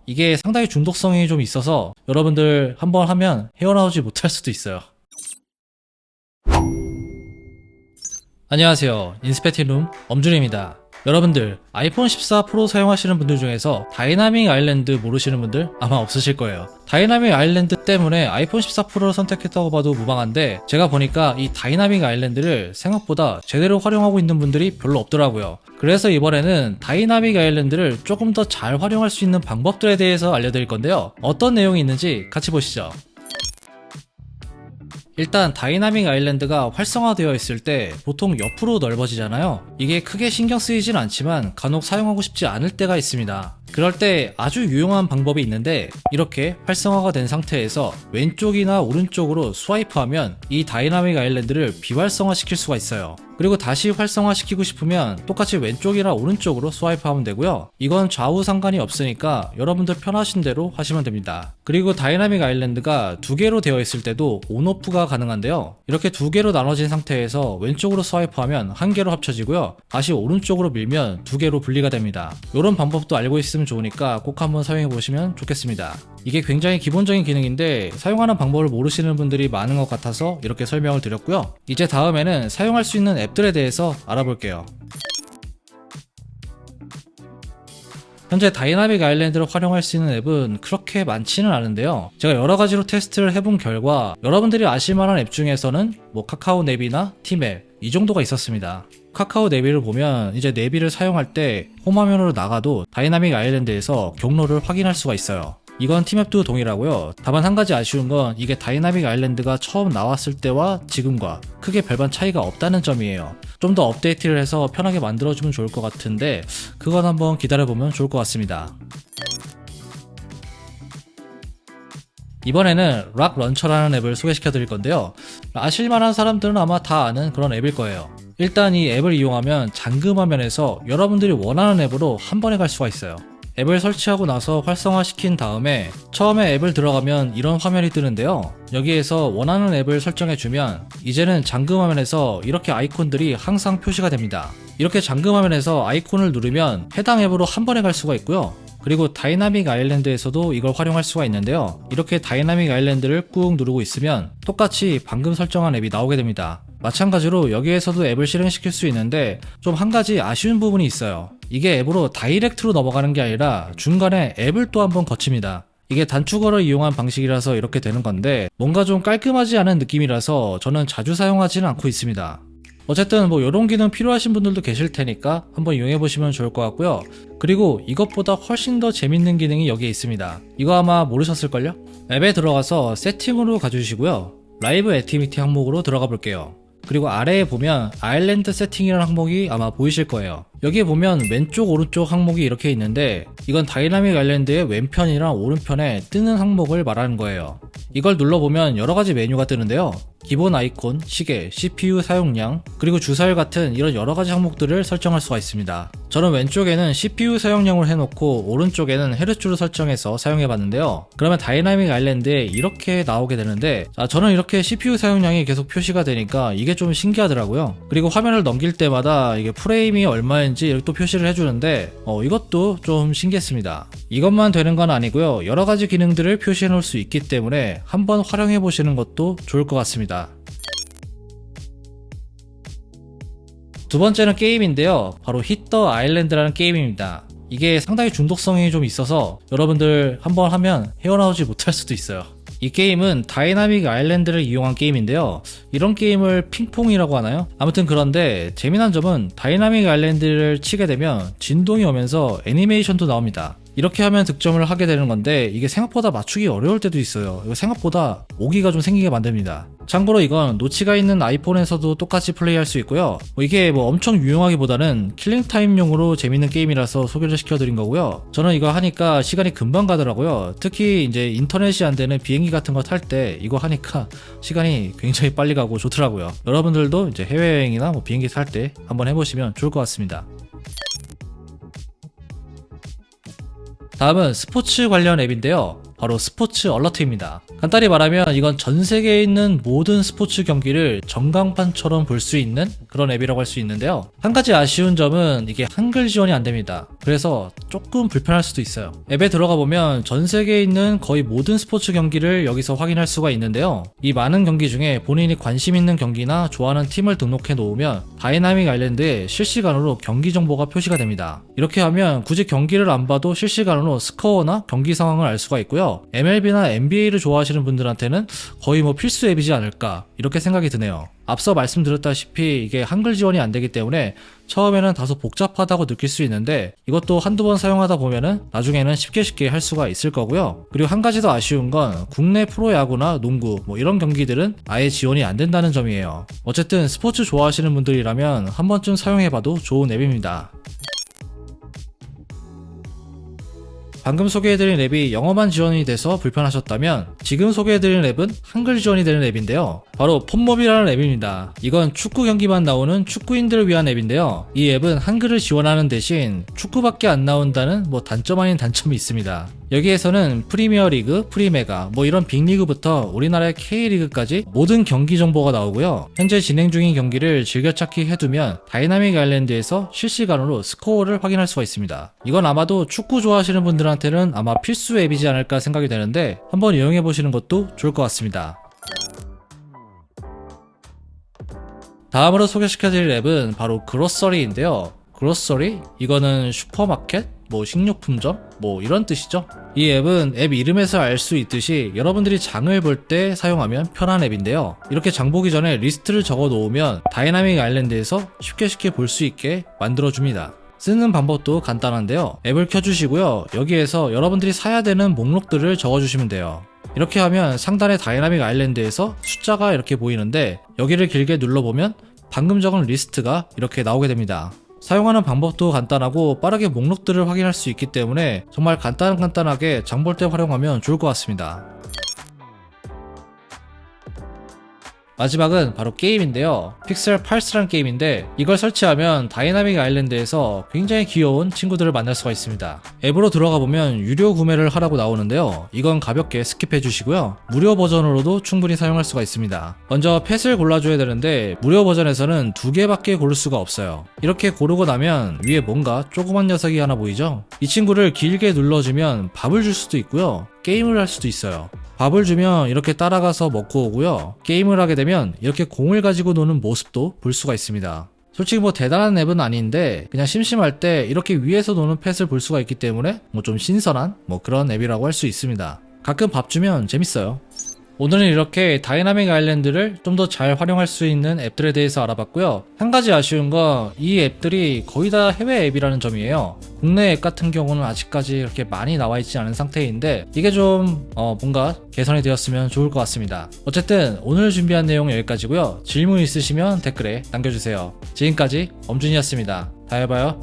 이게 상당히 중독성이 좀 있어서 여러분들 한번 하면 헤어나오지 못할 수도 있어요. 안녕하세요. 인스페티룸 엄준입니다. 여러분들 아이폰 14 프로 사용하시는 분들 중에서 다이나믹 아일랜드 모르시는 분들 아마 없으실 거예요. 다이나믹 아일랜드 때문에 아이폰 14 프로를 선택했다고 봐도 무방한데, 제가 보니까 이 다이나믹 아일랜드를 생각보다 제대로 활용하고 있는 분들이 별로 없더라고요. 그래서 이번에는 다이나믹 아일랜드를 조금 더 잘 활용할 수 있는 방법들에 대해서 알려드릴 건데요. 어떤 내용이 있는지 같이 보시죠. 일단 다이나믹 아일랜드가 활성화되어 있을 때 보통 옆으로 넓어지잖아요. 이게 크게 신경 쓰이진 않지만 간혹 사용하고 싶지 않을 때가 있습니다. 그럴 때 아주 유용한 방법이 있는데, 이렇게 활성화가 된 상태에서 왼쪽이나 오른쪽으로 스와이프하면 이 다이나믹 아일랜드를 비활성화 시킬 수가 있어요. 그리고 다시 활성화 시키고 싶으면 똑같이 왼쪽이나 오른쪽으로 스와이프하면 되고요. 이건 좌우 상관이 없으니까 여러분들 편하신 대로 하시면 됩니다. 그리고 다이나믹 아일랜드가 두 개로 되어 있을 때도 온오프가 가능한데요. 이렇게 두 개로 나눠진 상태에서 왼쪽으로 스와이프하면 한 개로 합쳐지고요. 다시 오른쪽으로 밀면 두 개로 분리가 됩니다. 이런 방법도 알고 있으면 좋으니까 꼭 한번 사용해 보시면 좋겠습니다. 이게 굉장히 기본적인 기능인데 사용하는 방법을 모르시는 분들이 많은 것 같아서 이렇게 설명을 드렸고요. 이제 다음에는 사용할 수 있는 앱들에 대해서 알아볼게요. 현재 다이나믹 아일랜드를 활용할 수 있는 앱은 그렇게 많지는 않은데요. 제가 여러 가지로 테스트를 해본 결과 여러분들이 아실만한 앱 중에서는 카카오 내비나 팀앱 이 정도가 있었습니다. 카카오 내비를 보면 이제 내비를 사용할 때 홈화면으로 나가도 다이나믹 아일랜드에서 경로를 확인할 수가 있어요. 이건 팀앱도 동일하고요. 다만 한 가지 아쉬운 건 이게 다이나믹 아일랜드가 처음 나왔을 때와 지금과 크게 별반 차이가 없다는 점이에요. 좀 더 업데이트를 해서 편하게 만들어주면 좋을 것 같은데 그건 한번 기다려보면 좋을 것 같습니다. 이번에는 락 런처라는 앱을 소개시켜 드릴 건데요. 아실만한 사람들은 아마 다 아는 그런 앱일 거예요. 일단 이 앱을 이용하면 잠금 화면에서 여러분들이 원하는 앱으로 한 번에 갈 수가 있어요. 앱을 설치하고 나서 활성화시킨 다음에 처음에 앱을 들어가면 이런 화면이 뜨는데요. 여기에서 원하는 앱을 설정해주면 이제는 잠금 화면에서 이렇게 아이콘들이 항상 표시가 됩니다. 이렇게 잠금 화면에서 아이콘을 누르면 해당 앱으로 한 번에 갈 수가 있고요. 그리고 다이나믹 아일랜드에서도 이걸 활용할 수가 있는데요. 이렇게 다이나믹 아일랜드를 꾹 누르고 있으면 똑같이 방금 설정한 앱이 나오게 됩니다. 마찬가지로 여기에서도 앱을 실행시킬 수 있는데 좀 한 가지 아쉬운 부분이 있어요. 이게 앱으로 다이렉트로 넘어가는 게 아니라 중간에 앱을 또 한번 거칩니다. 이게 단축어를 이용한 방식이라서 이렇게 되는 건데 뭔가 좀 깔끔하지 않은 느낌이라서 저는 자주 사용하지는 않고 있습니다. 어쨌든 이런 기능 필요하신 분들도 계실 테니까 한번 이용해 보시면 좋을 것 같고요. 그리고 이것보다 훨씬 더 재밌는 기능이 여기에 있습니다. 이거 아마 모르셨을걸요? 앱에 들어가서 세팅으로 가주시고요. 라이브 액티비티 항목으로 들어가 볼게요. 그리고 아래에 보면 아일랜드 세팅이라는 항목이 아마 보이실 거예요. 여기에 보면 왼쪽 오른쪽 항목이 이렇게 있는데 이건 다이나믹 아일랜드의 왼편이랑 오른편에 뜨는 항목을 말하는 거예요. 이걸 눌러보면 여러가지 메뉴가 뜨는데요. 기본 아이콘, 시계, CPU 사용량, 그리고 주사율 같은 이런 여러가지 항목들을 설정할 수가 있습니다. 저는 왼쪽에는 CPU 사용량을 해놓고 오른쪽에는 헤르츠를 설정해서 사용해봤는데요. 그러면 다이나믹 아일랜드에 이렇게 나오게 되는데 저는 이렇게 CPU 사용량이 계속 표시가 되니까 이게 좀 신기하더라고요. 그리고 화면을 넘길 때마다 이게 프레임이 얼마인지 이렇게 또 표시를 해주는데 이것도 좀 신기했습니다. 이것만 되는 건 아니고요. 여러가지 기능들을 표시해 놓을 수 있기 때문에 한번 활용해 보시는 것도 좋을 것 같습니다. 두 번째는 게임인데요. 바로 히트 더 아일랜드라는 게임입니다. 이게 상당히 중독성이 좀 있어서 여러분들 한번 하면 헤어나오지 못할 수도 있어요. 이 게임은 다이나믹 아일랜드를 이용한 게임인데요. 이런 게임을 핑퐁이라고 하나요? 아무튼 그런데 재미난 점은 다이나믹 아일랜드를 치게 되면 진동이 오면서 애니메이션도 나옵니다. 이렇게 하면 득점을 하게 되는 건데 이게 생각보다 맞추기 어려울 때도 있어요. 이거 생각보다 오기가 좀 생기게 만듭니다. 참고로 이건 노치가 있는 아이폰에서도 똑같이 플레이할 수 있고요. 이게 엄청 유용하기보다는 킬링타임용으로 재밌는 게임이라서 소개를 시켜드린 거고요. 저는 이거 하니까 시간이 금방 가더라고요. 특히 이제 인터넷이 안 되는 비행기 같은 거 탈 때 이거 하니까 시간이 굉장히 빨리 가고 좋더라고요. 여러분들도 이제 해외여행이나 비행기 탈 때 한번 해보시면 좋을 것 같습니다. 다음은 스포츠 관련 앱인데요. 바로 스포츠 얼러트입니다. 간단히 말하면 이건 전 세계에 있는 모든 스포츠 경기를 전광판처럼 볼 수 있는 그런 앱이라고 할 수 있는데요. 한 가지 아쉬운 점은 이게 한글 지원이 안 됩니다. 그래서 조금 불편할 수도 있어요. 앱에 들어가 보면 전 세계에 있는 거의 모든 스포츠 경기를 여기서 확인할 수가 있는데요. 이 많은 경기 중에 본인이 관심 있는 경기나 좋아하는 팀을 등록해 놓으면 다이나믹 아일랜드에 실시간으로 경기 정보가 표시가 됩니다. 이렇게 하면 굳이 경기를 안 봐도 실시간으로 스코어나 경기 상황을 알 수가 있고요. MLB나 NBA를 좋아하시는 분들한테는 거의 뭐 필수 앱이지 않을까 이렇게 생각이 드네요. 앞서 말씀드렸다시피 이게 한글 지원이 안 되기 때문에 처음에는 다소 복잡하다고 느낄 수 있는데 이것도 한두 번 사용하다 보면은 나중에는 쉽게 할 수가 있을 거고요. 그리고 한 가지 더 아쉬운 건 국내 프로야구나 농구 뭐 이런 경기들은 아예 지원이 안 된다는 점이에요. 어쨌든 스포츠 좋아하시는 분들이라면 한 번쯤 사용해봐도 좋은 앱입니다. 방금 소개해드린 앱이 영어만 지원이 돼서 불편하셨다면 지금 소개해드린 앱은 한글 지원이 되는 앱인데요. 바로 폰모비라는 앱입니다. 이건 축구 경기만 나오는 축구인들을 위한 앱인데요. 이 앱은 한글을 지원하는 대신 축구밖에 안 나온다는 뭐 단점 아닌 단점이 있습니다. 여기에서는 프리미어리그, 프리메가 뭐 이런 빅리그부터 우리나라의 K리그까지 모든 경기 정보가 나오고요. 현재 진행 중인 경기를 즐겨찾기 해두면 다이나믹 아일랜드에서 실시간으로 스코어를 확인할 수가 있습니다. 이건 아마도 축구 좋아하시는 분들한테는 아마 필수 앱이지 않을까 생각이 되는데 한번 이용해보시는 것도 좋을 것 같습니다. 다음으로 소개시켜드릴 앱은 바로 그로서리인데요. 그로서리? 이거는 슈퍼마켓? 뭐 식료품점? 뭐 이런 뜻이죠. 이 앱은 앱 이름에서 알 수 있듯이 여러분들이 장을 볼 때 사용하면 편한 앱인데요. 이렇게 장 보기 전에 리스트를 적어 놓으면 다이나믹 아일랜드에서 쉽게 볼 수 있게 만들어줍니다. 쓰는 방법도 간단한데요. 앱을 켜주시고요. 여기에서 여러분들이 사야 되는 목록들을 적어주시면 돼요. 이렇게 하면 상단의 다이나믹 아일랜드에서 숫자가 이렇게 보이는데 여기를 길게 눌러보면 방금 적은 리스트가 이렇게 나오게 됩니다. 사용하는 방법도 간단하고 빠르게 목록들을 확인할 수 있기 때문에 정말 간단하게 장 볼 때 활용하면 좋을 것 같습니다. 마지막은 바로 게임인데요. 픽셀 팔스라는 게임인데 이걸 설치하면 다이나믹 아일랜드에서 굉장히 귀여운 친구들을 만날 수가 있습니다. 앱으로 들어가 보면 유료 구매를 하라고 나오는데요. 이건 가볍게 스킵해 주시고요. 무료 버전으로도 충분히 사용할 수가 있습니다. 먼저 펫을 골라줘야 되는데 무료 버전에서는 2개밖에 고를 수가 없어요. 이렇게 고르고 나면 위에 뭔가 조그만 녀석이 하나 보이죠? 이 친구를 길게 눌러주면 밥을 줄 수도 있고요. 게임을 할 수도 있어요. 밥을 주면 이렇게 따라가서 먹고 오고요. 게임을 하게 되면 이렇게 공을 가지고 노는 모습도 볼 수가 있습니다. 솔직히 뭐 대단한 앱은 아닌데 그냥 심심할 때 이렇게 위에서 노는 펫을 볼 수가 있기 때문에 뭐 좀 신선한 뭐 그런 앱이라고 할 수 있습니다. 가끔 밥 주면 재밌어요. 오늘은 이렇게 다이나믹 아일랜드를 좀 더 잘 활용할 수 있는 앱들에 대해서 알아봤고요. 한 가지 아쉬운 건 이 앱들이 거의 다 해외 앱이라는 점이에요. 국내 앱 같은 경우는 아직까지 그렇게 많이 나와 있지 않은 상태인데 이게 좀 뭔가 개선이 되었으면 좋을 것 같습니다. 어쨌든 오늘 준비한 내용 여기까지고요. 질문 있으시면 댓글에 남겨주세요. 지금까지 엄준이었습니다. 다음에 봐요.